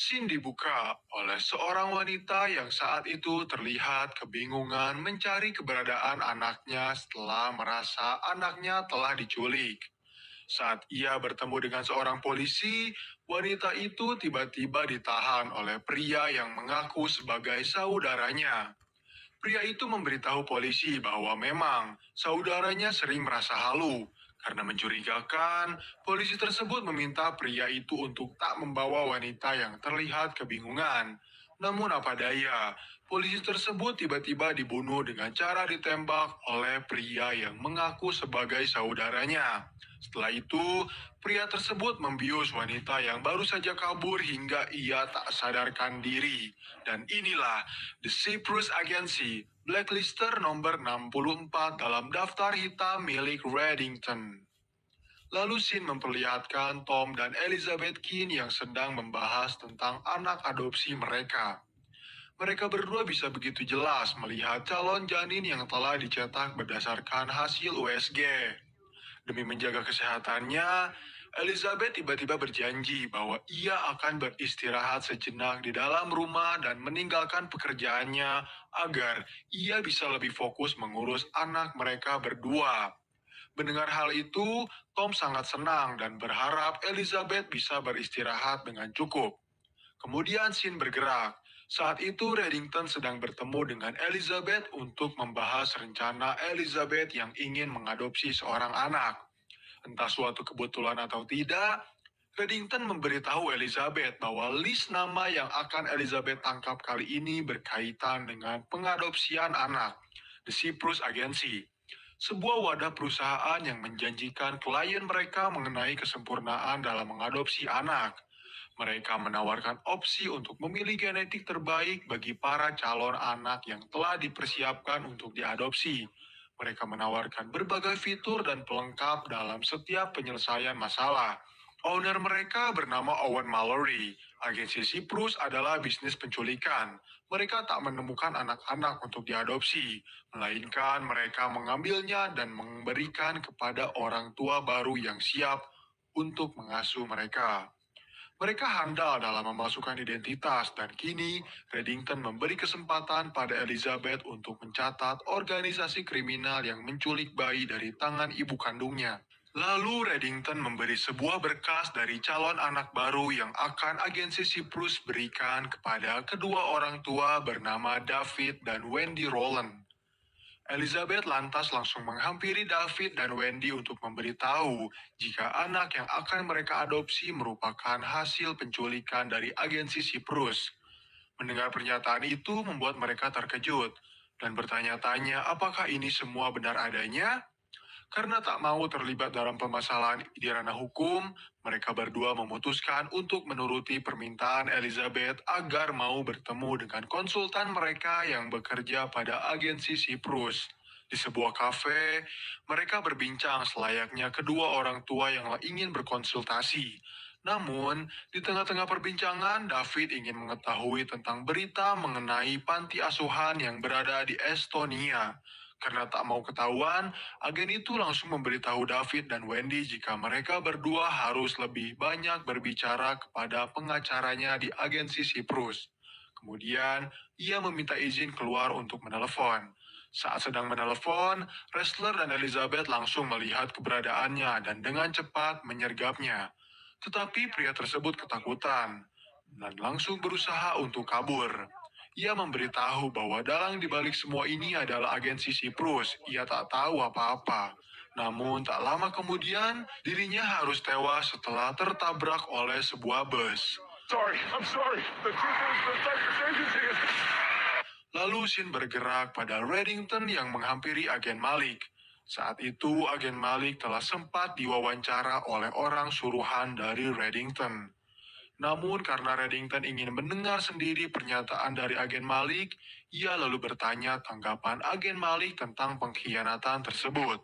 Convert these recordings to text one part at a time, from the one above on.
Scene dibuka oleh seorang wanita yang saat itu terlihat kebingungan mencari keberadaan anaknya setelah merasa anaknya telah diculik. Saat ia bertemu dengan seorang polisi, wanita itu tiba-tiba ditahan oleh pria yang mengaku sebagai saudaranya. Pria itu memberitahu polisi bahwa memang saudaranya sering merasa halu. Karena mencurigakan, polisi tersebut meminta pria itu untuk tak membawa wanita yang terlihat kebingungan. Namun apa daya, polisi tersebut tiba-tiba dibunuh dengan cara ditembak oleh pria yang mengaku sebagai saudaranya. Setelah itu, pria tersebut membius wanita yang baru saja kabur hingga ia tak sadarkan diri. Dan inilah The Cyprus Agency, Blacklister nomor 64 dalam daftar hitam milik Reddington. Lalu Sin memperlihatkan Tom dan Elizabeth Keane yang sedang membahas tentang anak adopsi mereka. Mereka berdua bisa begitu jelas melihat calon janin yang telah dicetak berdasarkan hasil USG. Demi menjaga kesehatannya, Elizabeth tiba-tiba berjanji bahwa ia akan beristirahat sejenak di dalam rumah dan meninggalkan pekerjaannya agar ia bisa lebih fokus mengurus anak mereka berdua. Mendengar hal itu, Tom sangat senang dan berharap Elizabeth bisa beristirahat dengan cukup. Kemudian Sin bergerak. Saat itu Reddington sedang bertemu dengan Elizabeth untuk membahas rencana Elizabeth yang ingin mengadopsi seorang anak. Entah suatu kebetulan atau tidak, Reddington memberitahu Elizabeth bahwa list nama yang akan Elizabeth tangkap kali ini berkaitan dengan pengadopsian anak, The Cyprus Agency, sebuah wadah perusahaan yang menjanjikan klien mereka mengenai kesempurnaan dalam mengadopsi anak. Mereka menawarkan opsi untuk memilih genetik terbaik bagi para calon anak yang telah dipersiapkan untuk diadopsi. Mereka menawarkan berbagai fitur dan pelengkap dalam setiap penyelesaian masalah. Owner mereka bernama Owen Mallory. Agensi Cyprus adalah bisnis penculikan. Mereka tak menemukan anak-anak untuk diadopsi, melainkan mereka mengambilnya dan memberikan kepada orang tua baru yang siap untuk mengasuh mereka. Mereka handal dalam memasukkan identitas dan kini Reddington memberi kesempatan pada Elizabeth untuk mencatat organisasi kriminal yang menculik bayi dari tangan ibu kandungnya. Lalu Reddington memberi sebuah berkas dari calon anak baru yang akan agensi Cyprus berikan kepada kedua orang tua bernama David dan Wendy Rowland. Elizabeth lantas langsung menghampiri David dan Wendy untuk memberitahu jika anak yang akan mereka adopsi merupakan hasil penculikan dari agensi Cyprus. Mendengar pernyataan itu membuat mereka terkejut dan bertanya-tanya apakah ini semua benar adanya. Karena tak mau terlibat dalam permasalahan di ranah hukum, mereka berdua memutuskan untuk menuruti permintaan Elizabeth agar mau bertemu dengan konsultan mereka yang bekerja pada agensi Cyprus. Di sebuah kafe, mereka berbincang selayaknya kedua orang tua yang ingin berkonsultasi. Namun, di tengah-tengah perbincangan, David ingin mengetahui tentang berita mengenai panti asuhan yang berada di Estonia. Karena tak mau ketahuan, agen itu langsung memberitahu David dan Wendy jika mereka berdua harus lebih banyak berbicara kepada pengacaranya di agensi Cyprus. Kemudian, ia meminta izin keluar untuk menelepon. Saat sedang menelepon, Ressler dan Elizabeth langsung melihat keberadaannya dan dengan cepat menyergapnya. Tetapi pria tersebut ketakutan dan langsung berusaha untuk kabur. Ia memberitahu bahwa dalang dibalik semua ini adalah agensi Cyprus. Ia tak tahu apa-apa. Namun tak lama kemudian, dirinya harus tewas setelah tertabrak oleh sebuah bus. I'm sorry. The truth is, the Cyprus agency is... Lalu Shin bergerak pada Reddington yang menghampiri agen Malik. Saat itu, agen Malik telah sempat diwawancara oleh orang suruhan dari Reddington. Namun karena Reddington ingin mendengar sendiri pernyataan dari agen Malik, ia lalu bertanya tanggapan agen Malik tentang pengkhianatan tersebut.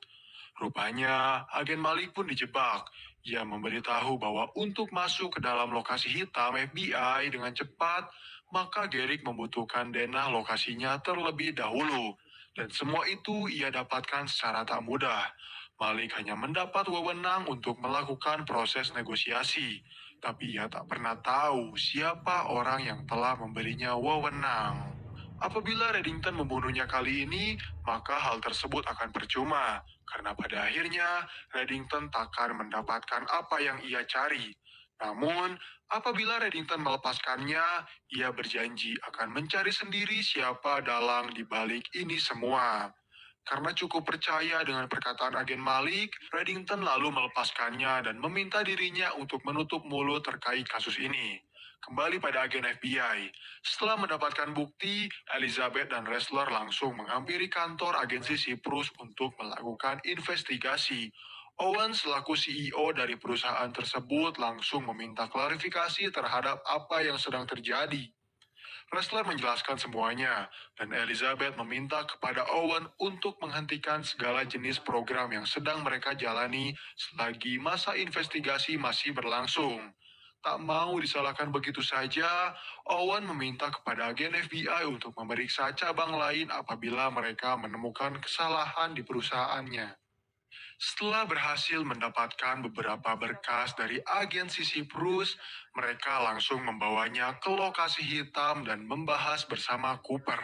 Rupanya, agen Malik pun dijebak. Ia memberitahu bahwa untuk masuk ke dalam lokasi hitam FBI dengan cepat, maka Garrick membutuhkan denah lokasinya terlebih dahulu. Dan semua itu ia dapatkan secara tak mudah. Malik hanya mendapat wewenang untuk melakukan proses negosiasi. tapi ia tak pernah tahu siapa orang yang telah memberinya wewenang. Apabila Reddington membunuhnya kali ini, maka hal tersebut akan percuma, karena pada akhirnya Reddington takkan mendapatkan apa yang ia cari. Namun, apabila Reddington melepaskannya, ia berjanji akan mencari sendiri siapa dalang di balik ini semua. Karena cukup percaya dengan perkataan agen Malik, Reddington lalu melepaskannya dan meminta dirinya untuk menutup mulut terkait kasus ini. Kembali pada agen FBI. Setelah mendapatkan bukti, Elizabeth dan Ressler langsung menghampiri kantor agensi Cyprus untuk melakukan investigasi. Owen selaku CEO dari perusahaan tersebut langsung meminta klarifikasi terhadap apa yang sedang terjadi. Ressler menjelaskan semuanya, dan Elizabeth meminta kepada Owen untuk menghentikan segala jenis program yang sedang mereka jalani selagi masa investigasi masih berlangsung. Tak mau disalahkan begitu saja, Owen meminta kepada agen FBI untuk memeriksa cabang lain apabila mereka menemukan kesalahan di perusahaannya. Setelah berhasil mendapatkan beberapa berkas dari agen Sisyphus, mereka langsung membawanya ke lokasi hitam dan membahas bersama Cooper.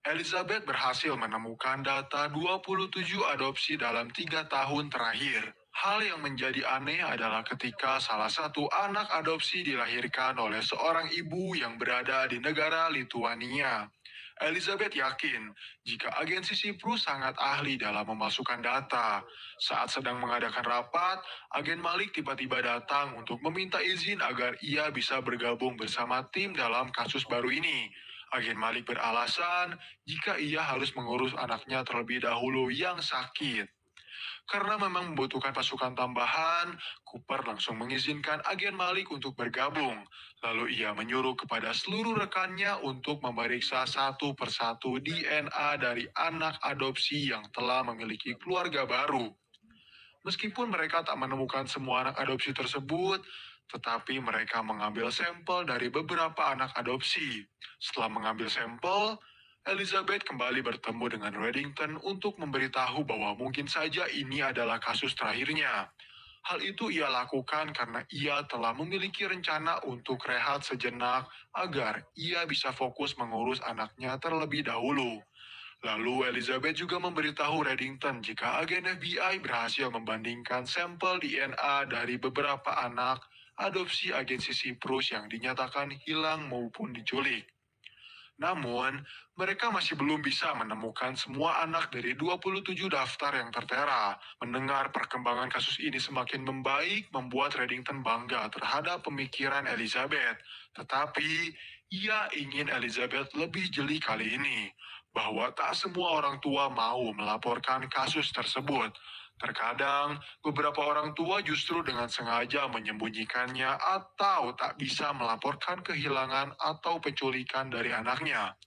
Elizabeth berhasil menemukan data 27 adopsi dalam 3 tahun terakhir. Hal yang menjadi aneh adalah ketika salah satu anak adopsi dilahirkan oleh seorang ibu yang berada di negara Lituania. Elizabeth yakin jika agensi Siprus sangat ahli dalam memasukkan data. Saat sedang mengadakan rapat, agen Malik tiba-tiba datang untuk meminta izin agar ia bisa bergabung bersama tim dalam kasus baru ini. Agen Malik beralasan jika ia harus mengurus anaknya terlebih dahulu yang sakit. Karena memang membutuhkan pasukan tambahan, Cooper langsung mengizinkan agen Malik untuk bergabung. Lalu ia menyuruh kepada seluruh rekannya untuk memeriksa satu persatu DNA dari anak adopsi yang telah memiliki keluarga baru. Meskipun mereka tak menemukan semua anak adopsi tersebut, tetapi mereka mengambil sampel dari beberapa anak adopsi. Setelah mengambil sampel, Elizabeth kembali bertemu dengan Reddington untuk memberitahu bahwa mungkin saja ini adalah kasus terakhirnya. Hal itu ia lakukan karena ia telah memiliki rencana untuk rehat sejenak agar ia bisa fokus mengurus anaknya terlebih dahulu. Lalu Elizabeth juga memberitahu Reddington jika agen FBI berhasil membandingkan sampel DNA dari beberapa anak adopsi agensi Siprus yang dinyatakan hilang maupun diculik. Namun, mereka masih belum bisa menemukan semua anak dari 27 daftar yang tertera. Mendengar perkembangan kasus ini semakin membaik membuat Reddington bangga terhadap pemikiran Elizabeth. Tetapi, ia ingin Elizabeth lebih jeli kali ini, bahwa tak semua orang tua mau melaporkan kasus tersebut. Terkadang, beberapa orang tua justru dengan sengaja menyembunyikannya atau tak bisa melaporkan kehilangan atau penculikan dari anaknya.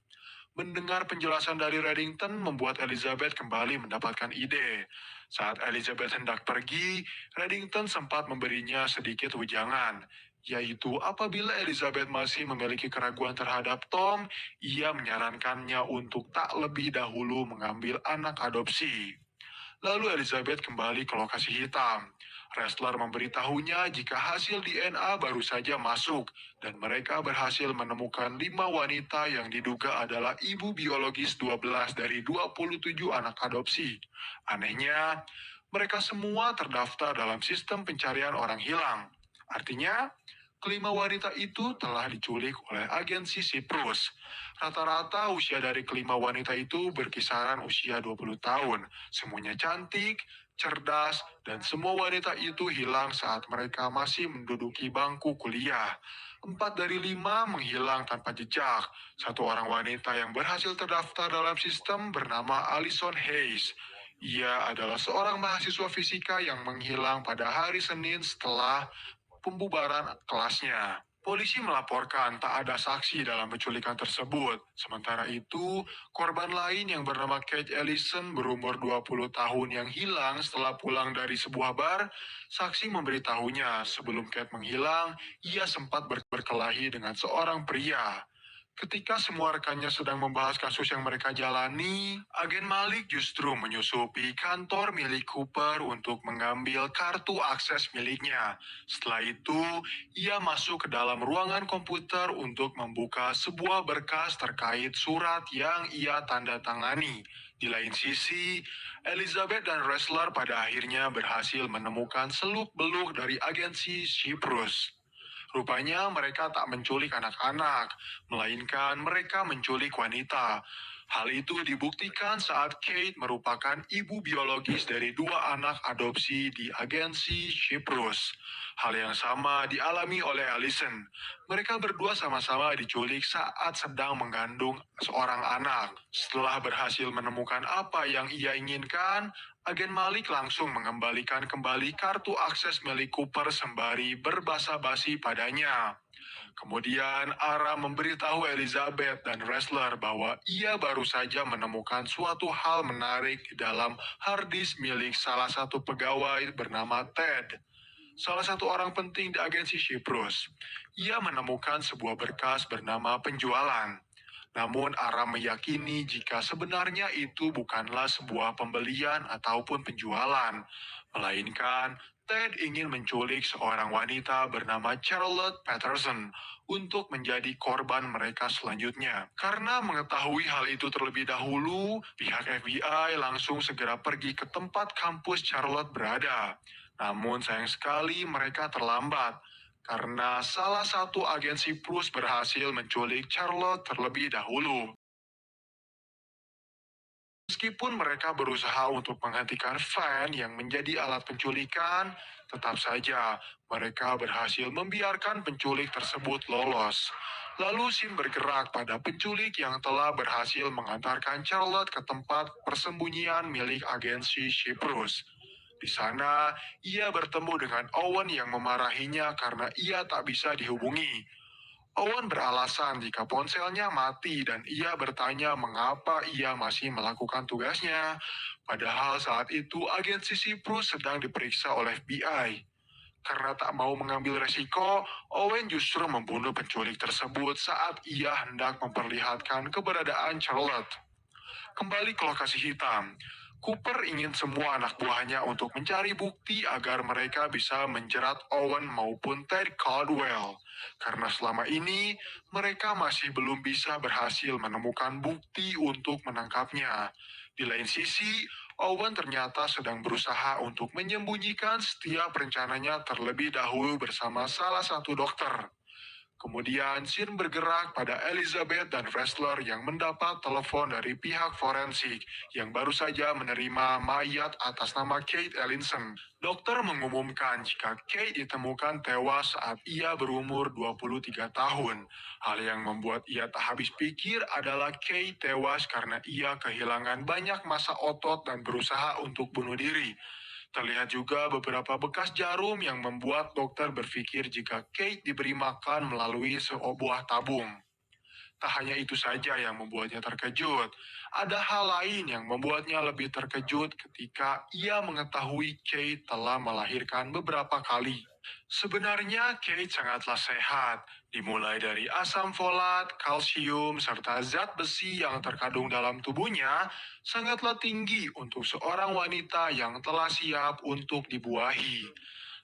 Mendengar penjelasan dari Reddington membuat Elizabeth kembali mendapatkan ide. Saat Elizabeth hendak pergi, Reddington sempat memberinya sedikit wejangan, yaitu apabila Elizabeth masih memiliki keraguan terhadap Tom, ia menyarankannya untuk tak lebih dahulu mengambil anak adopsi. Lalu Elizabeth kembali ke lokasi hitam. Ressler memberitahunya jika hasil DNA baru saja masuk dan mereka berhasil menemukan 5 wanita yang diduga adalah ibu biologis 12 dari 27 anak adopsi. Anehnya, mereka semua terdaftar dalam sistem pencarian orang hilang. Artinya, kelima wanita itu telah diculik oleh agensi Siprus. Rata-rata usia dari kelima wanita itu berkisaran usia 20 tahun. Semuanya cantik, cerdas, dan semua wanita itu hilang saat mereka masih menduduki bangku kuliah. 4 dari 5 menghilang tanpa jejak. Satu orang wanita yang berhasil terdaftar dalam sistem bernama Alison Hayes. Ia adalah seorang mahasiswa fisika yang menghilang pada hari Senin setelah pembubaran kelasnya. Polisi melaporkan tak ada saksi dalam penculikan tersebut. Sementara itu, korban lain yang bernama Kate Ellison berumur 20 tahun yang hilang setelah pulang dari sebuah bar, saksi memberitahunya sebelum Kate menghilang, ia sempat berkelahi dengan seorang pria. Ketika semua rekannya sedang membahas kasus yang mereka jalani, agen Malik justru menyusupi kantor milik Cooper untuk mengambil kartu akses miliknya. Setelah itu, ia masuk ke dalam ruangan komputer untuk membuka sebuah berkas terkait surat yang ia tanda tangani. Di lain sisi, Elizabeth dan Ressler pada akhirnya berhasil menemukan seluk-beluk dari agensi Cyprus. Rupanya mereka tak menculik anak-anak, melainkan mereka menculik wanita. Hal itu dibuktikan saat Kate merupakan ibu biologis dari dua anak adopsi di agensi Cyprus. Hal yang sama dialami oleh Allison. Mereka berdua sama-sama diculik saat sedang mengandung seorang anak. Setelah berhasil menemukan apa yang ia inginkan, agen Malik langsung mengembalikan kembali kartu akses milik Cooper sembari berbasa-basi padanya. Kemudian Ara memberitahu Elizabeth dan Ressler bahwa ia baru saja menemukan suatu hal menarik di dalam hard disk milik salah satu pegawai bernama Ted, salah satu orang penting di agensi Cyprus. Ia menemukan sebuah berkas bernama penjualan. Namun Ara meyakini jika sebenarnya itu bukanlah sebuah pembelian ataupun penjualan, melainkan Ted ingin menculik seorang wanita bernama Charlotte Patterson untuk menjadi korban mereka selanjutnya. Karena mengetahui hal itu terlebih dahulu, pihak FBI langsung segera pergi ke tempat kampus Charlotte berada. Namun sayang sekali mereka terlambat karena salah satu agensi Plus berhasil menculik Charlotte terlebih dahulu. Meskipun mereka berusaha untuk menghentikan Van yang menjadi alat penculikan, tetap saja mereka berhasil membiarkan penculik tersebut lolos. Lalu Sim bergerak pada penculik yang telah berhasil mengantarkan Charlotte ke tempat persembunyian milik agensi Cyprus. Di sana, ia bertemu dengan Owen yang memarahinya karena ia tak bisa dihubungi. Owen beralasan jika ponselnya mati dan ia bertanya mengapa ia masih melakukan tugasnya. Padahal saat itu agensi Cyprus sedang diperiksa oleh FBI. Karena tak mau mengambil resiko, Owen justru membunuh penculik tersebut saat ia hendak memperlihatkan keberadaan Charlotte. Kembali ke lokasi hitam. Cooper ingin semua anak buahnya untuk mencari bukti agar mereka bisa menjerat Owen maupun Ted Caldwell. Karena selama ini mereka masih belum bisa berhasil menemukan bukti untuk menangkapnya. Di lain sisi, Owen ternyata sedang berusaha untuk menyembunyikan setiap rencananya terlebih dahulu bersama salah satu dokter. Kemudian Sin bergerak pada Elizabeth dan Ressler yang mendapat telepon dari pihak forensik yang baru saja menerima mayat atas nama Kate Ellinson. Dokter mengumumkan jika Kate ditemukan tewas saat ia berumur 23 tahun. Hal yang membuat ia tak habis pikir adalah Kate tewas karena ia kehilangan banyak massa otot dan berusaha untuk bunuh diri. Terlihat juga beberapa bekas jarum yang membuat dokter berpikir jika Kate diberi makan melalui sebuah tabung. Tak hanya itu saja yang membuatnya terkejut, ada hal lain yang membuatnya lebih terkejut ketika ia mengetahui Kate telah melahirkan beberapa kali. Sebenarnya Kate sangatlah sehat, dimulai dari asam folat, kalsium, serta zat besi yang terkandung dalam tubuhnya sangatlah tinggi untuk seorang wanita yang telah siap untuk dibuahi.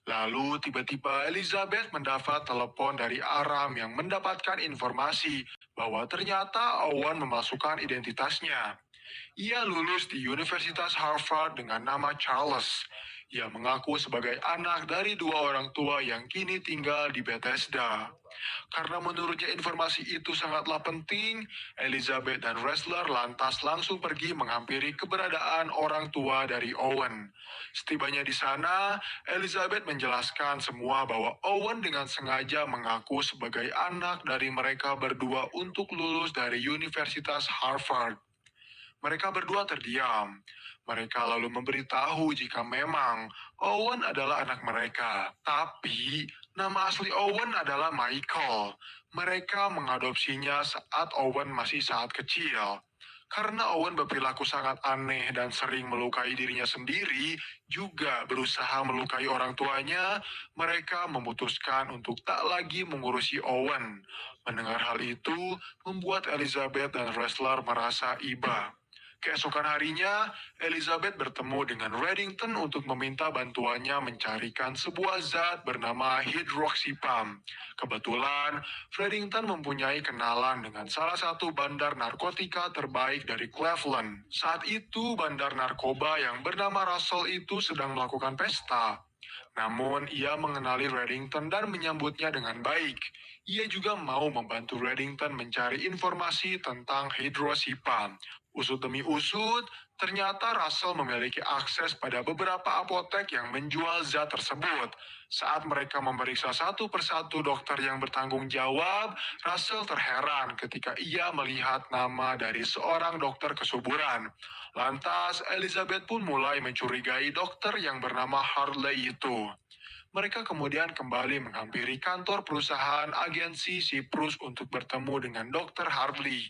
Lalu tiba-tiba Elizabeth mendapat telepon dari Aram yang mendapatkan informasi bahwa ternyata Owen memasukkan identitasnya. Ia lulus di Universitas Harvard dengan nama Charles. Ia mengaku sebagai anak dari dua orang tua yang kini tinggal di Bethesda. Karena menurutnya informasi itu sangatlah penting, Elizabeth dan Ressler lantas langsung pergi menghampiri keberadaan orang tua dari Owen. Setibanya di sana, Elizabeth menjelaskan semua bahwa Owen dengan sengaja mengaku sebagai anak dari mereka berdua untuk lulus dari Universitas Harvard. Mereka berdua terdiam. Mereka lalu memberitahu jika memang Owen adalah anak mereka. Tapi nama asli Owen adalah Michael. Mereka mengadopsinya saat Owen masih sangat kecil. Karena Owen berperilaku sangat aneh dan sering melukai dirinya sendiri, juga berusaha melukai orang tuanya, mereka memutuskan untuk tak lagi mengurusi Owen. Mendengar hal itu, membuat Elizabeth dan Ressler merasa iba. Keesokan harinya, Elizabeth bertemu dengan Reddington untuk meminta bantuannya mencarikan sebuah zat bernama hydroxypam. Kebetulan, Reddington mempunyai kenalan dengan salah satu bandar narkotika terbaik dari Cleveland. Saat itu, bandar narkoba yang bernama Russell itu sedang melakukan pesta. Namun, ia mengenali Reddington dan menyambutnya dengan baik. Ia juga mau membantu Reddington mencari informasi tentang hidrosipam. Usut demi usut, ternyata Russell memiliki akses pada beberapa apotek yang menjual zat tersebut. Saat mereka memeriksa satu persatu dokter yang bertanggung jawab, Russell terheran ketika ia melihat nama dari seorang dokter kesuburan. Lantas, Elizabeth pun mulai mencurigai dokter yang bernama Harley itu. Mereka kemudian kembali menghampiri kantor perusahaan agensi Siprus untuk bertemu dengan Dr. Harley.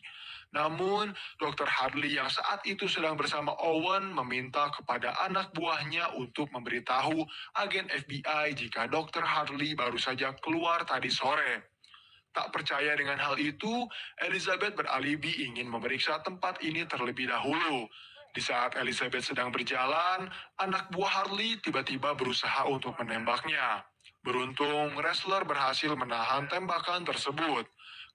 Namun, Dr. Harley yang saat itu sedang bersama Owen meminta kepada anak buahnya untuk memberitahu agen FBI jika Dr. Harley baru saja keluar tadi sore. Tak percaya dengan hal itu, Elizabeth beralibi ingin memeriksa tempat ini terlebih dahulu. Di saat Elizabeth sedang berjalan, anak buah Harley tiba-tiba berusaha untuk menembaknya. Beruntung, Ressler berhasil menahan tembakan tersebut.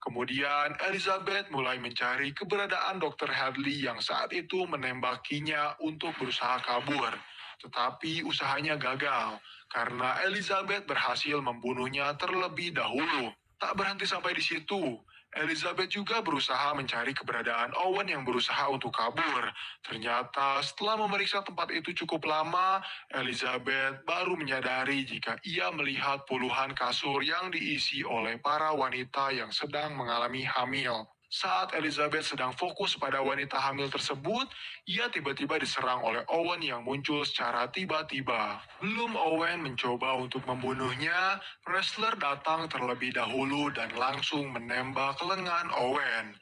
Kemudian, Elizabeth mulai mencari keberadaan Dr. Hadley yang saat itu menembakinya untuk berusaha kabur. Tetapi usahanya gagal, karena Elizabeth berhasil membunuhnya terlebih dahulu. Tak berhenti sampai di situ. Elizabeth juga berusaha mencari keberadaan Owen yang berusaha untuk kabur. Ternyata setelah memeriksa tempat itu cukup lama, Elizabeth baru menyadari jika ia melihat puluhan kasur yang diisi oleh para wanita yang sedang mengalami hamil. Saat Elizabeth sedang fokus pada wanita hamil tersebut, ia tiba-tiba diserang oleh Owen yang muncul secara tiba-tiba. Belum Owen mencoba untuk membunuhnya, Ressler datang terlebih dahulu dan langsung menembak lengan Owen.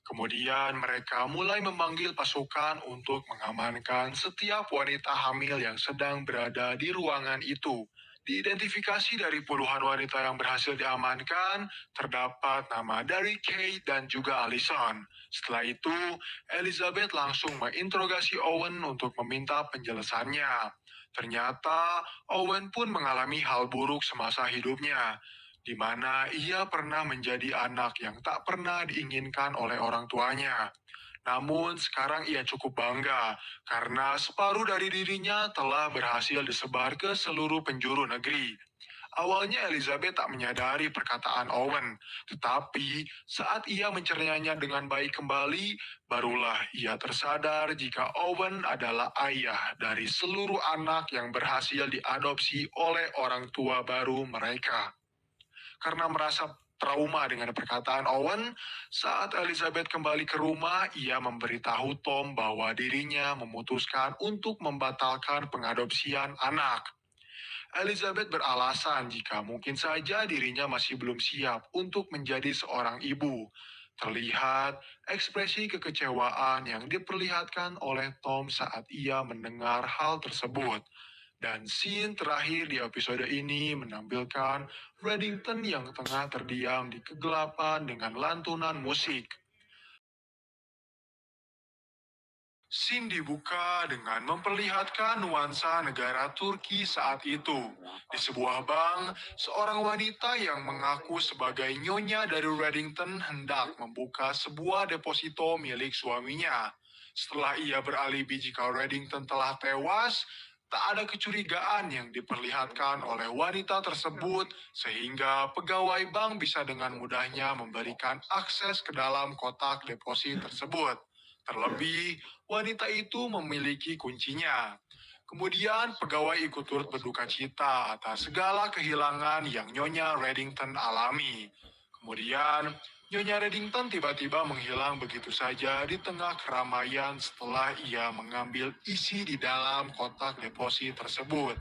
Kemudian mereka mulai memanggil pasukan untuk mengamankan setiap wanita hamil yang sedang berada di ruangan itu. Diidentifikasi dari puluhan wanita yang berhasil diamankan, terdapat nama dari Kate dan juga Allison. Setelah itu, Elizabeth langsung menginterogasi Owen untuk meminta penjelasannya. Ternyata Owen pun mengalami hal buruk semasa hidupnya, di mana ia pernah menjadi anak yang tak pernah diinginkan oleh orang tuanya. Namun sekarang ia cukup bangga karena separuh dari dirinya telah berhasil disebar ke seluruh penjuru negeri. Awalnya Elizabeth tak menyadari perkataan Owen, tetapi saat ia mencernanya dengan baik kembali, barulah ia tersadar jika Owen adalah ayah dari seluruh anak yang berhasil diadopsi oleh orang tua baru mereka. Karena merasa trauma dengan perkataan Owen, saat Elizabeth kembali ke rumah, ia memberitahu Tom bahwa dirinya memutuskan untuk membatalkan pengadopsian anak. Elizabeth beralasan jika mungkin saja dirinya masih belum siap untuk menjadi seorang ibu. Terlihat ekspresi kekecewaan yang diperlihatkan oleh Tom saat ia mendengar hal tersebut. Dan scene terakhir di episode ini menampilkan Reddington yang tengah terdiam di kegelapan dengan lantunan musik. Scene dibuka dengan memperlihatkan nuansa negara Turki saat itu. Di sebuah bank, seorang wanita yang mengaku sebagai nyonya dari Reddington hendak membuka sebuah deposito milik suaminya. Setelah ia beralibi jika Reddington telah tewas, tak ada kecurigaan yang diperlihatkan oleh wanita tersebut sehingga pegawai bank bisa dengan mudahnya memberikan akses ke dalam kotak deposit tersebut. Terlebih, wanita itu memiliki kuncinya. Kemudian pegawai ikut turut berduka cita atas segala kehilangan yang Nyonya Reddington alami. Kemudian, Nyonya Reddington tiba-tiba menghilang begitu saja di tengah keramaian setelah ia mengambil isi di dalam kotak deposit tersebut.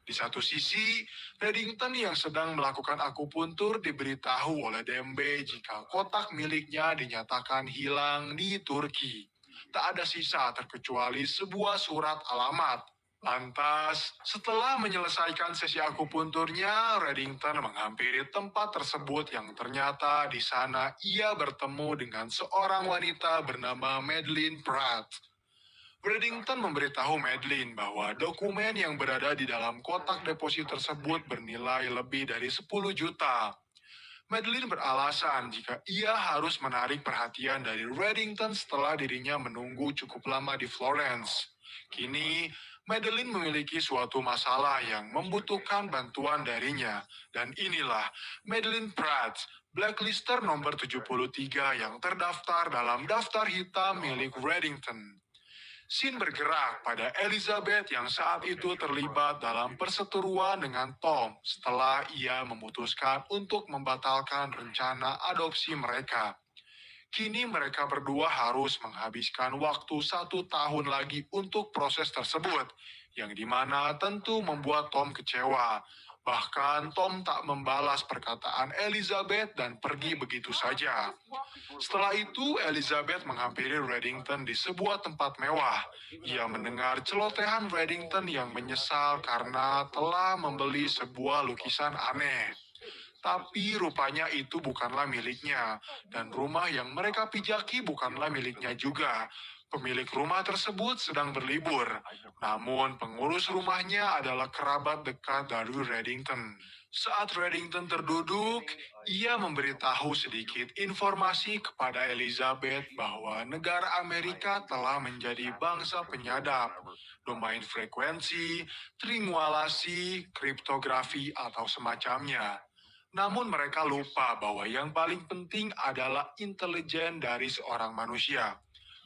Di satu sisi, Reddington yang sedang melakukan akupuntur diberitahu oleh Dembe jika kotak miliknya dinyatakan hilang di Turki. Tak ada sisa terkecuali sebuah surat alamat. Lantas, setelah menyelesaikan sesi akupunturnya, Reddington menghampiri tempat tersebut yang ternyata di sana ia bertemu dengan seorang wanita bernama Madeline Pratt. Reddington memberitahu Madeline bahwa dokumen yang berada di dalam kotak deposit tersebut bernilai lebih dari 10 juta. Madeline beralasan jika ia harus menarik perhatian dari Reddington setelah dirinya menunggu cukup lama di Florence. Kini, Madeline memiliki suatu masalah yang membutuhkan bantuan darinya. Dan inilah Madeline Pratt, blacklister nomor 73 yang terdaftar dalam daftar hitam milik Reddington. Scene bergerak pada Elizabeth yang saat itu terlibat dalam perseteruan dengan Tom setelah ia memutuskan untuk membatalkan rencana adopsi mereka. Kini mereka berdua harus menghabiskan waktu 1 tahun lagi untuk proses tersebut, yang dimana tentu membuat Tom kecewa. Bahkan Tom tak membalas perkataan Elizabeth dan pergi begitu saja. Setelah itu, Elizabeth menghampiri Reddington di sebuah tempat mewah. Ia mendengar celotehan Reddington yang menyesal karena telah membeli sebuah lukisan aneh. Tapi rupanya itu bukanlah miliknya, dan rumah yang mereka pijaki bukanlah miliknya juga. Pemilik rumah tersebut sedang berlibur, namun pengurus rumahnya adalah kerabat dekat dari Reddington. Saat Reddington terduduk, ia memberitahu sedikit informasi kepada Elizabeth bahwa negara Amerika telah menjadi bangsa penyadap, domain frekuensi, triangulasi, kriptografi, atau semacamnya. Namun mereka lupa bahwa yang paling penting adalah intelijen dari seorang manusia.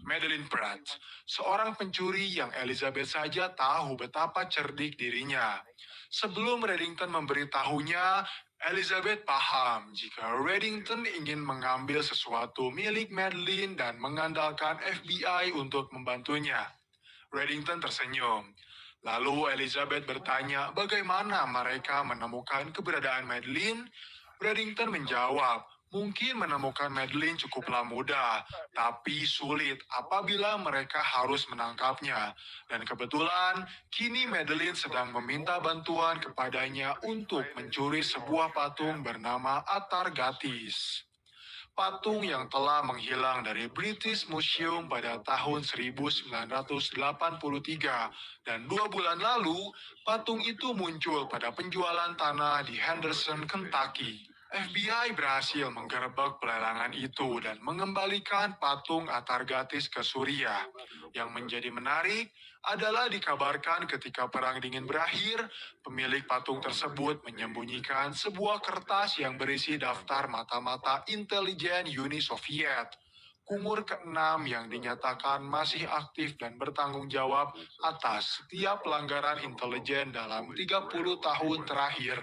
Madeline Pratt, seorang pencuri yang Elizabeth saja tahu betapa cerdik dirinya. Sebelum Reddington memberitahunya, Elizabeth paham jika Reddington ingin mengambil sesuatu milik Madeline dan mengandalkan FBI untuk membantunya. Reddington tersenyum. Lalu Elizabeth bertanya bagaimana mereka menemukan keberadaan Madeline. Reddington menjawab, mungkin menemukan Madeline cukuplah mudah, tapi sulit apabila mereka harus menangkapnya. Dan kebetulan, kini Madeline sedang meminta bantuan kepadanya untuk mencuri sebuah patung bernama Atargatis. Patung yang telah menghilang dari British Museum pada tahun 1983, dan 2 bulan lalu, patung itu muncul pada penjualan tanah di Henderson, Kentucky. FBI berhasil menggerebek pelelangan itu dan mengembalikan patung Atargatis ke Suriah. Yang menjadi menarik adalah dikabarkan ketika Perang Dingin berakhir, pemilik patung tersebut menyembunyikan sebuah kertas yang berisi daftar mata-mata intelijen Uni Soviet. Kumur ke-6 yang dinyatakan masih aktif dan bertanggung jawab atas setiap pelanggaran intelijen dalam 30 tahun terakhir.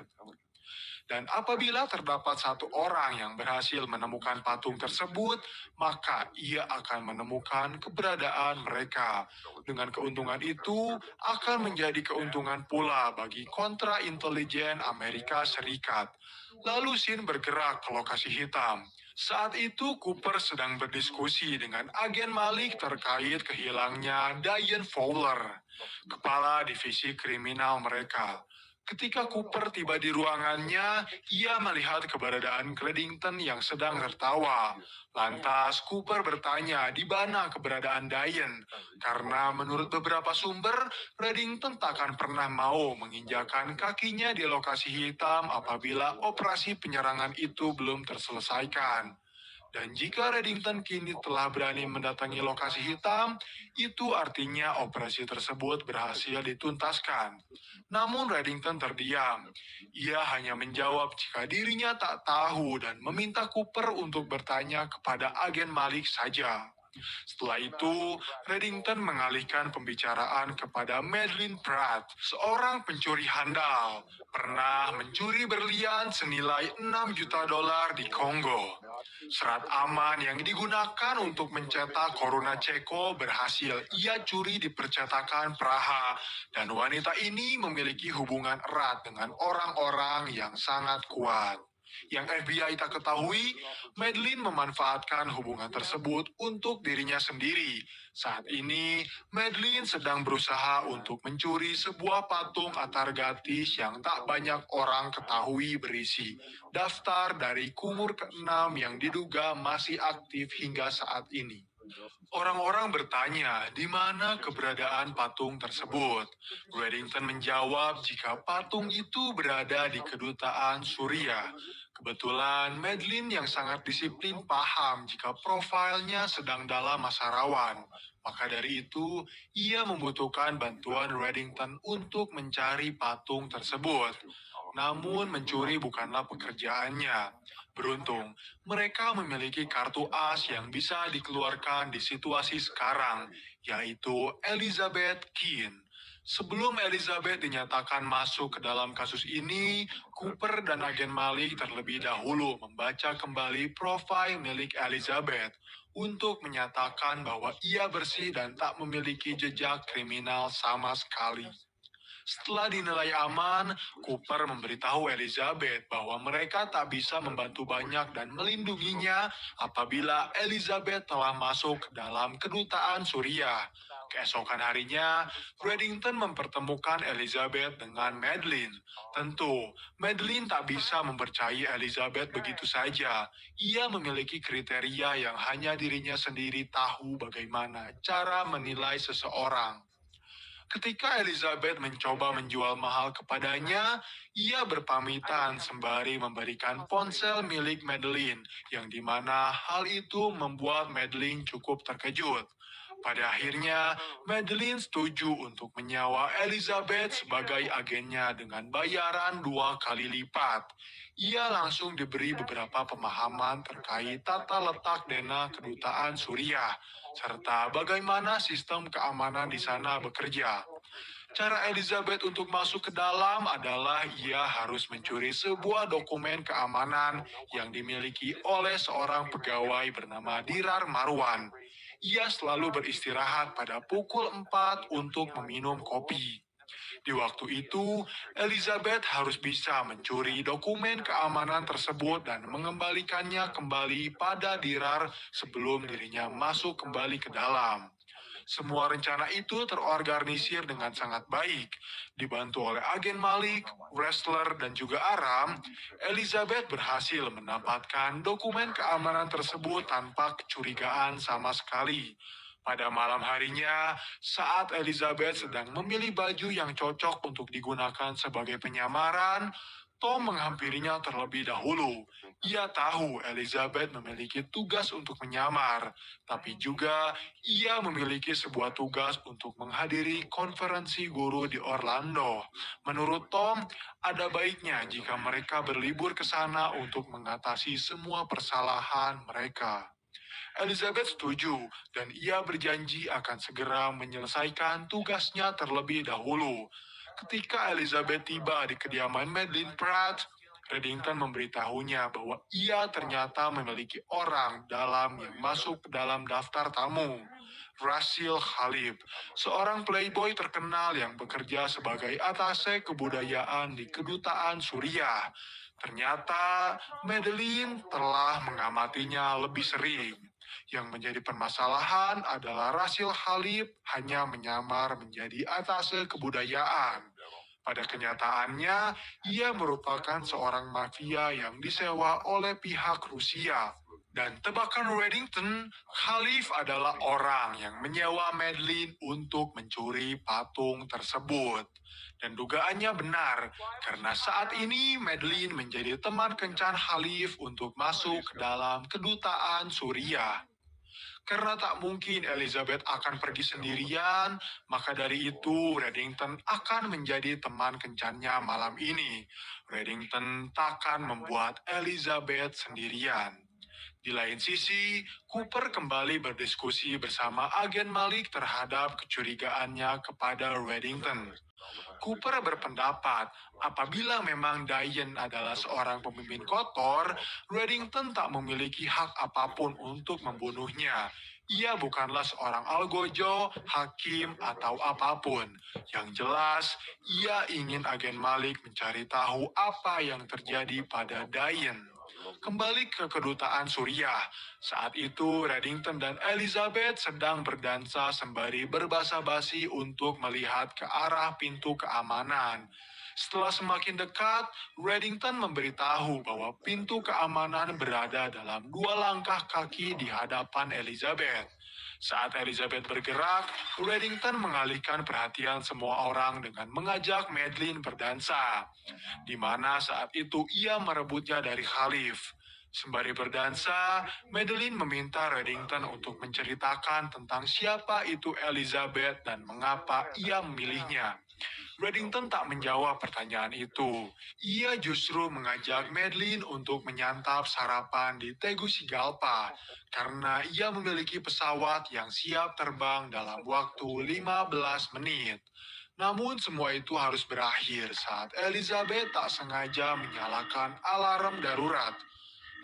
Dan apabila terdapat satu orang yang berhasil menemukan patung tersebut, maka ia akan menemukan keberadaan mereka. Dengan keuntungan itu, akan menjadi keuntungan pula bagi kontra intelijen Amerika Serikat. Lalu Sin bergerak ke lokasi hitam. Saat itu Cooper sedang berdiskusi dengan agen Malik terkait kehilangnya Diane Fowler, kepala divisi kriminal mereka. Ketika Cooper tiba di ruangannya, ia melihat keberadaan Reddington yang sedang tertawa. Lantas Cooper bertanya di mana keberadaan Diane, karena menurut beberapa sumber, Reddington takkan pernah mau menginjakan kakinya di lokasi hitam apabila operasi penyerangan itu belum terselesaikan. Dan jika Reddington kini telah berani mendatangi lokasi hitam, itu artinya operasi tersebut berhasil dituntaskan. Namun Reddington terdiam. Ia hanya menjawab jika dirinya tak tahu dan meminta Cooper untuk bertanya kepada agen Malik saja. Setelah itu, Reddington mengalihkan pembicaraan kepada Madeline Pratt, seorang pencuri handal, pernah mencuri berlian senilai 6 juta dolar di Kongo. Serat aman yang digunakan untuk mencetak Corona Ceko berhasil ia curi di percetakan Praha, dan wanita ini memiliki hubungan erat dengan orang-orang yang sangat kuat. Yang FBI tak ketahui, Madeline memanfaatkan hubungan tersebut untuk dirinya sendiri. Saat ini, Madeline sedang berusaha untuk mencuri sebuah patung Atargatis yang tak banyak orang ketahui berisi daftar dari kumur keenam yang diduga masih aktif hingga saat ini. Orang-orang bertanya di mana keberadaan patung tersebut. Reddington menjawab jika patung itu berada di kedutaan Suriah. Kebetulan Madeline yang sangat disiplin paham jika profilnya sedang dalam masa rawan. Maka dari itu, ia membutuhkan bantuan Reddington untuk mencari patung tersebut. Namun mencuri bukanlah pekerjaannya. Beruntung, mereka memiliki kartu as yang bisa dikeluarkan di situasi sekarang, yaitu Elizabeth Keane. Sebelum Elizabeth dinyatakan masuk ke dalam kasus ini, Cooper dan agen Malik terlebih dahulu membaca kembali profil milik Elizabeth untuk menyatakan bahwa ia bersih dan tak memiliki jejak kriminal sama sekali. Setelah dinilai aman, Cooper memberitahu Elizabeth bahwa mereka tak bisa membantu banyak dan melindunginya apabila Elizabeth telah masuk ke dalam kedutaan Suriah. Keesokan harinya, Reddington mempertemukan Elizabeth dengan Madeline. Tentu, Madeline tak bisa mempercayai Elizabeth begitu saja. Ia memiliki kriteria yang hanya dirinya sendiri tahu bagaimana cara menilai seseorang. Ketika Elizabeth mencoba menjual mahal kepadanya, ia berpamitan sembari memberikan ponsel milik Madeline, yang dimana hal itu membuat Madeline cukup terkejut. Pada akhirnya, Madeline setuju untuk menyewa Elizabeth sebagai agennya dengan bayaran 2 kali lipat. Ia langsung diberi beberapa pemahaman terkait tata letak dana kedutaan Suriah, serta bagaimana sistem keamanan di sana bekerja. Cara Elizabeth untuk masuk ke dalam adalah ia harus mencuri sebuah dokumen keamanan yang dimiliki oleh seorang pegawai bernama Dirar Marwan. Ia selalu beristirahat pada pukul 4 untuk meminum kopi. Di waktu itu, Elizabeth harus bisa mencuri dokumen keamanan tersebut dan mengembalikannya kembali pada Dirar sebelum dirinya masuk kembali ke dalam. Semua rencana itu terorganisir dengan sangat baik. Dibantu oleh agen Malik, Wrestler, dan juga Aram, Elizabeth berhasil mendapatkan dokumen keamanan tersebut tanpa kecurigaan sama sekali. Pada malam harinya, saat Elizabeth sedang memilih baju yang cocok untuk digunakan sebagai penyamaran, Tom menghampirinya terlebih dahulu. Ia tahu Elizabeth memiliki tugas untuk menyamar, tapi juga ia memiliki sebuah tugas untuk menghadiri konferensi guru di Orlando. Menurut Tom, ada baiknya jika mereka berlibur ke sana untuk mengatasi semua persalahan mereka. Elizabeth setuju, dan ia berjanji akan segera menyelesaikan tugasnya terlebih dahulu. Ketika Elizabeth tiba di kediaman Madeline Pratt, Reddington memberitahunya bahwa ia ternyata memiliki orang dalam yang masuk ke dalam daftar tamu. Rasil Khalib, seorang playboy terkenal yang bekerja sebagai atase kebudayaan di kedutaan Suriah. Ternyata Madeline telah mengamatinya lebih sering. Yang menjadi permasalahan adalah Rasil Khalib hanya menyamar menjadi atase kebudayaan. Pada kenyataannya, ia merupakan seorang mafia yang disewa oleh pihak Rusia. Dan tebakan Reddington, Khalif adalah orang yang menyewa Madeline untuk mencuri patung tersebut. Dan dugaannya benar, karena saat ini Madeline menjadi teman kencan Khalif untuk masuk ke dalam kedutaan Suriah. Karena tak mungkin Elizabeth akan pergi sendirian, maka dari itu Reddington akan menjadi teman kencannya malam ini. Reddington takkan membuat Elizabeth sendirian. Di lain sisi, Cooper kembali berdiskusi bersama agen Malik terhadap kecurigaannya kepada Reddington. Cooper berpendapat, apabila memang Diane adalah seorang pemimpin kotor, Reddington tak memiliki hak apapun untuk membunuhnya. Ia bukanlah seorang algojo, hakim, atau apapun. Yang jelas, ia ingin agen Malik mencari tahu apa yang terjadi pada Diane. Kembali ke kedutaan Suriah. Saat itu, Reddington dan Elizabeth sedang berdansa sembari berbasa-basi untuk melihat ke arah pintu keamanan. Setelah semakin dekat, Reddington memberitahu bahwa pintu keamanan berada dalam 2 langkah kaki di hadapan Elizabeth. Saat Elizabeth bergerak, Reddington mengalihkan perhatian semua orang dengan mengajak Madeline berdansa, di mana saat itu ia merebutnya dari Khalif. Sembari berdansa, Madeline meminta Reddington untuk menceritakan tentang siapa itu Elizabeth dan mengapa ia memilihnya. Reddington tak menjawab pertanyaan itu. Ia justru mengajak Madeline untuk menyantap sarapan di Tegucigalpa karena ia memiliki pesawat yang siap terbang dalam waktu 15 menit. Namun semua itu harus berakhir saat Elizabeth tak sengaja menyalakan alarm darurat.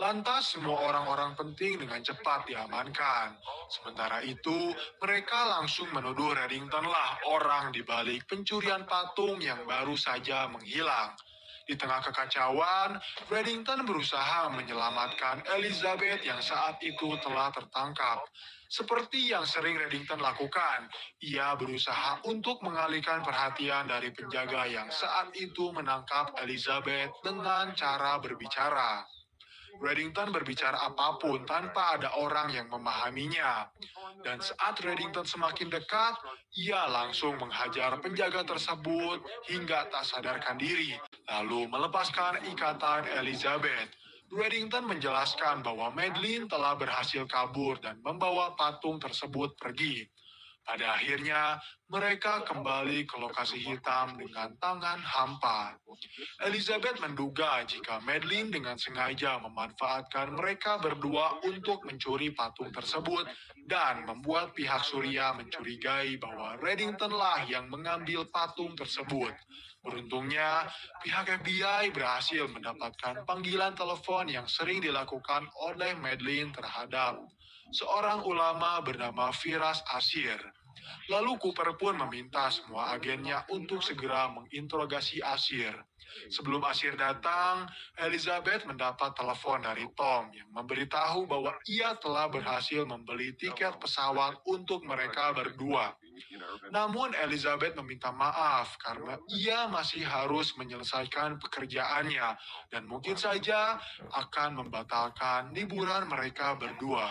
Lantas semua orang-orang penting dengan cepat diamankan. Sementara itu, mereka langsung menuduh Reddington lah orang di balik pencurian patung yang baru saja menghilang. Di tengah kekacauan, Reddington berusaha menyelamatkan Elizabeth yang saat itu telah tertangkap. Seperti yang sering Reddington lakukan, ia berusaha untuk mengalihkan perhatian dari penjaga yang saat itu menangkap Elizabeth dengan cara berbicara. Reddington berbicara apapun tanpa ada orang yang memahaminya. Dan saat Reddington semakin dekat, ia langsung menghajar penjaga tersebut hingga tak sadarkan diri, lalu melepaskan ikatan Elizabeth. Reddington menjelaskan bahwa Madeline telah berhasil kabur dan membawa patung tersebut pergi. Pada akhirnya, mereka kembali ke lokasi hitam dengan tangan hampa. Elizabeth menduga jika Madeline dengan sengaja memanfaatkan mereka berdua untuk mencuri patung tersebut dan membuat pihak Surya mencurigai bahwa Reddington lah yang mengambil patung tersebut. Beruntungnya, pihak FBI berhasil mendapatkan panggilan telepon yang sering dilakukan oleh Madeline terhadap seorang ulama bernama Firas Asir. Lalu Cooper pun meminta semua agennya untuk segera menginterogasi Asir. Sebelum Asir datang, Elizabeth mendapat telepon dari Tom yang memberitahu bahwa ia telah berhasil membeli tiket pesawat untuk mereka berdua. Namun Elizabeth meminta maaf karena ia masih harus menyelesaikan pekerjaannya dan mungkin saja akan membatalkan liburan mereka berdua.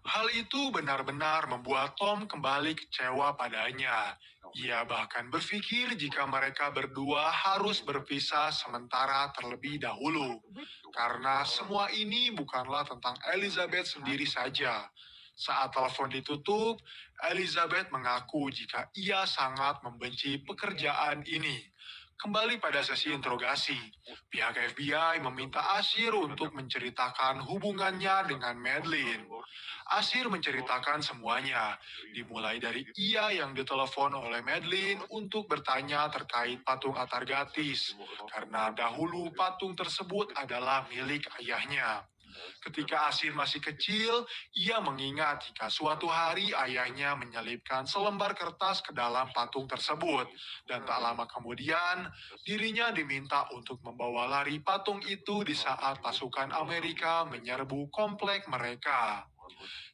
Hal itu benar-benar membuat Tom kembali kecewa padanya. Ia bahkan berpikir jika mereka berdua harus berpisah sementara terlebih dahulu, karena semua ini bukanlah tentang Elizabeth sendiri saja. Saat telepon ditutup, Elizabeth mengaku jika ia sangat membenci pekerjaan ini. Kembali pada sesi interogasi, pihak FBI meminta Asir untuk menceritakan hubungannya dengan Madeline. Asir menceritakan semuanya, dimulai dari ia yang ditelepon oleh Madeline untuk bertanya terkait patung Atargatis, karena dahulu patung tersebut adalah milik ayahnya. Ketika Asir masih kecil, ia mengingat jika suatu hari ayahnya menyelipkan selembar kertas ke dalam patung tersebut, dan tak lama kemudian dirinya diminta untuk membawa lari patung itu di saat pasukan Amerika menyerbu komplek mereka.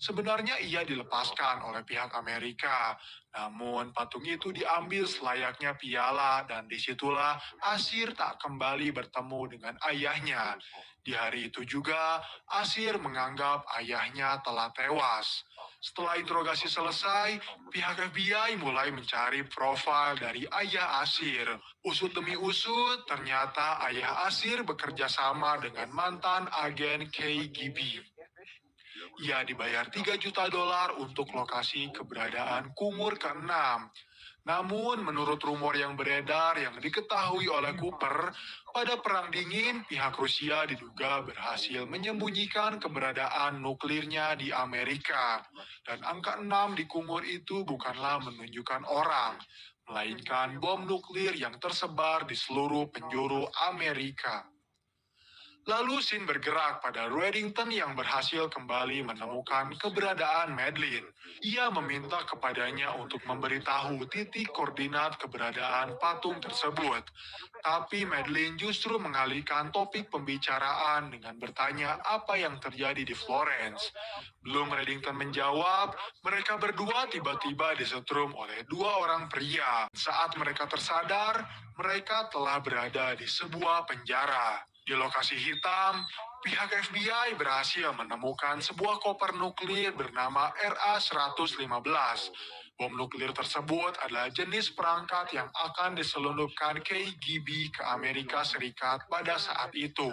Sebenarnya ia dilepaskan oleh pihak Amerika, namun patung itu diambil selayaknya piala dan disitulah Asir tak kembali bertemu dengan ayahnya. Di hari itu juga, Asir menganggap ayahnya telah tewas. Setelah interogasi selesai, pihak FBI mulai mencari profil dari ayah Asir. Usut demi usut, ternyata ayah Asir bekerja sama dengan mantan agen KGB. Ia dibayar $3 juta untuk lokasi keberadaan kumur ke-6. Namun, menurut rumor yang beredar yang diketahui oleh Cooper, pada Perang Dingin, pihak Rusia diduga berhasil menyembunyikan keberadaan nuklirnya di Amerika. Dan angka 6 di kumur itu bukanlah menunjukkan orang, melainkan bom nuklir yang tersebar di seluruh penjuru Amerika. Lalu Sin bergerak pada Reddington yang berhasil kembali menemukan keberadaan Madeline. Ia meminta kepadanya untuk memberitahu titik koordinat keberadaan patung tersebut. Tapi Madeline justru mengalihkan topik pembicaraan dengan bertanya apa yang terjadi di Florence. Belum Reddington menjawab, mereka berdua tiba-tiba disetrum oleh dua orang pria. Saat mereka tersadar, mereka telah berada di sebuah penjara. Di lokasi hitam, pihak FBI berhasil menemukan sebuah koper nuklir bernama RA-115. Bom nuklir tersebut adalah jenis perangkat yang akan diselundupkan KGB ke Amerika Serikat pada saat itu.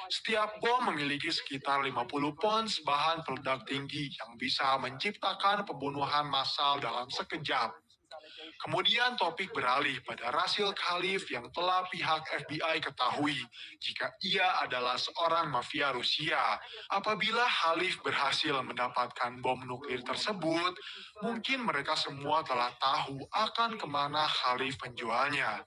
Setiap bom memiliki sekitar 50 pons bahan peledak tinggi yang bisa menciptakan pembunuhan massal dalam sekejap. Kemudian topik beralih pada Rasil Khalif yang telah pihak FBI ketahui jika ia adalah seorang mafia Rusia. Apabila Khalif berhasil mendapatkan bom nuklir tersebut, mungkin mereka semua telah tahu akan kemana Khalif menjualnya.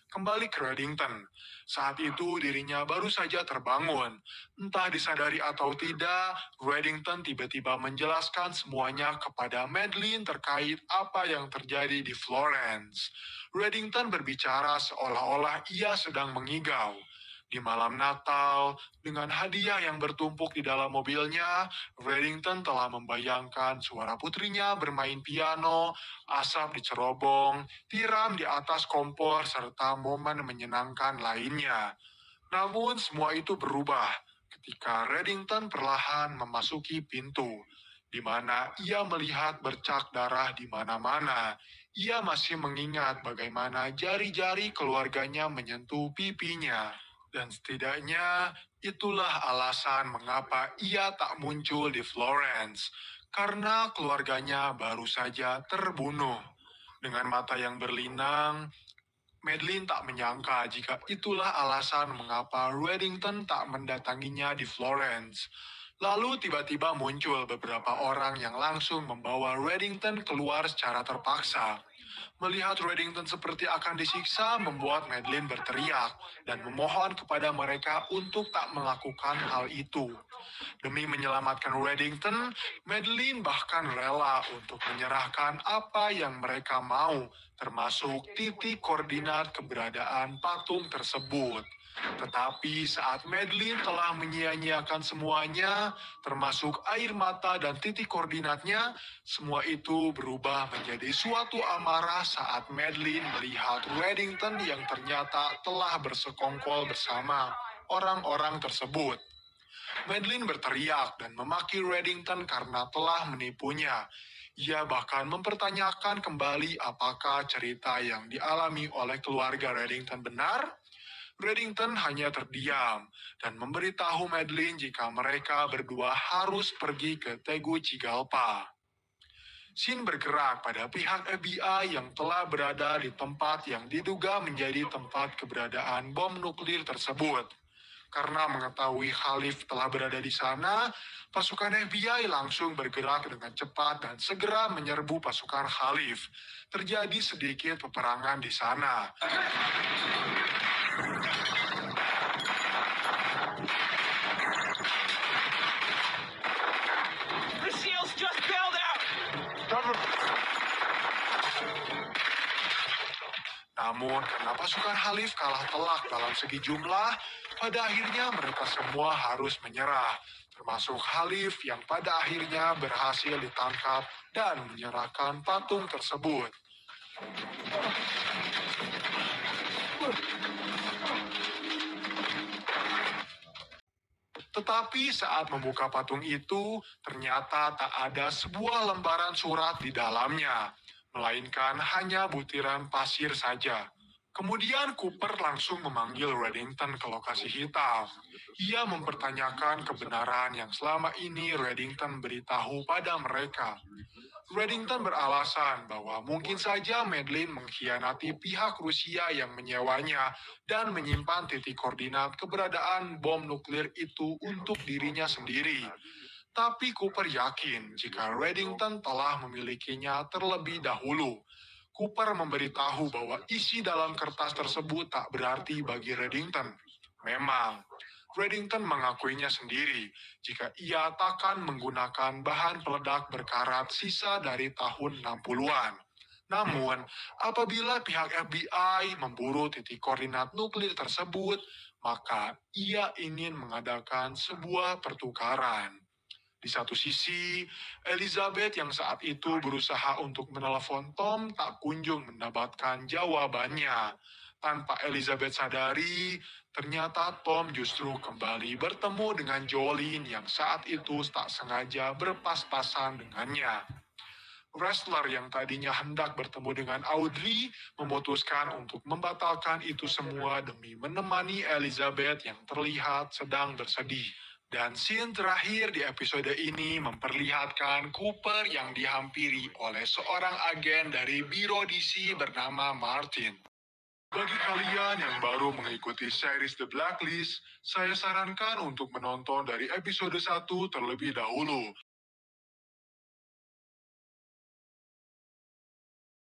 Kembali ke Reddington. Saat itu dirinya baru saja terbangun. Entah disadari atau tidak, Reddington tiba-tiba menjelaskan semuanya kepada Madeline terkait apa yang terjadi di Florence. Reddington berbicara seolah-olah ia sedang mengigau. Di malam Natal, dengan hadiah yang bertumpuk di dalam mobilnya, Reddington telah membayangkan suara putrinya bermain piano, asap di cerobong, tiram di atas kompor, serta momen menyenangkan lainnya. Namun semua itu berubah ketika Reddington perlahan memasuki pintu, di mana ia melihat bercak darah di mana-mana. Ia masih mengingat bagaimana jari-jari keluarganya menyentuh pipinya. Dan setidaknya itulah alasan mengapa ia tak muncul di Florence, karena keluarganya baru saja terbunuh. Dengan mata yang berlinang, Madeline tak menyangka jika itulah alasan mengapa Reddington tak mendatanginya di Florence. Lalu tiba-tiba muncul beberapa orang yang langsung membawa Reddington keluar secara terpaksa. Melihat Reddington seperti akan disiksa membuat Madeline berteriak dan memohon kepada mereka untuk tak melakukan hal itu. Demi menyelamatkan Reddington, Madeline bahkan rela untuk menyerahkan apa yang mereka mau, termasuk titik koordinat keberadaan patung tersebut. Tetapi saat Madeline telah menyia-nyiakan semuanya, termasuk air mata dan titik koordinatnya, semua itu berubah menjadi suatu amarah saat Madeline melihat Reddington yang ternyata telah bersekongkol bersama orang-orang tersebut. Madeline berteriak dan memaki Reddington karena telah menipunya. Ia bahkan mempertanyakan kembali apakah cerita yang dialami oleh keluarga Reddington benar. Reddington hanya terdiam dan memberitahu Madeline jika mereka berdua harus pergi ke Tegucigalpa. Sin bergerak pada pihak FBI yang telah berada di tempat yang diduga menjadi tempat keberadaan bom nuklir tersebut. Karena mengetahui Khalif telah berada di sana, pasukan FBI langsung bergerak dengan cepat dan segera menyerbu pasukan Khalif. Terjadi sedikit peperangan di sana. The shields just bailed out! Cover! Namun karena pasukan Khalif kalah telak dalam segi jumlah, pada akhirnya mereka semua harus menyerah, termasuk Khalif yang pada akhirnya berhasil ditangkap dan menyerahkan patung tersebut. Tetapi saat membuka patung itu, ternyata tak ada sebuah lembaran surat di dalamnya, melainkan hanya butiran pasir saja. Kemudian Cooper langsung memanggil Reddington ke lokasi hitam. Ia mempertanyakan kebenaran yang selama ini Reddington beritahu pada mereka. Reddington beralasan bahwa mungkin saja Madeline mengkhianati pihak Rusia yang menyewanya dan menyimpan titik koordinat keberadaan bom nuklir itu untuk dirinya sendiri. Tapi Cooper yakin jika Reddington telah memilikinya terlebih dahulu. Cooper memberitahu bahwa isi dalam kertas tersebut tak berarti bagi Reddington. Memang, Reddington mengakuinya sendiri jika ia takkan menggunakan bahan peledak berkarat sisa dari tahun 60-an. Namun, apabila pihak FBI memburu titik koordinat nuklir tersebut, maka ia ingin mengadakan sebuah pertukaran. Di satu sisi, Elizabeth yang saat itu berusaha untuk menelepon Tom tak kunjung mendapatkan jawabannya. Tanpa Elizabeth sadari, ternyata Tom justru kembali bertemu dengan Jolene yang saat itu tak sengaja berpas-pasan dengannya. Wrestler yang tadinya hendak bertemu dengan Audrey memutuskan untuk membatalkan itu semua demi menemani Elizabeth yang terlihat sedang bersedih. Dan scene terakhir di episode ini memperlihatkan Cooper yang dihampiri oleh seorang agen dari Biro DC bernama Martin. Bagi kalian yang baru mengikuti series The Blacklist, saya sarankan untuk menonton dari episode 1 terlebih dahulu.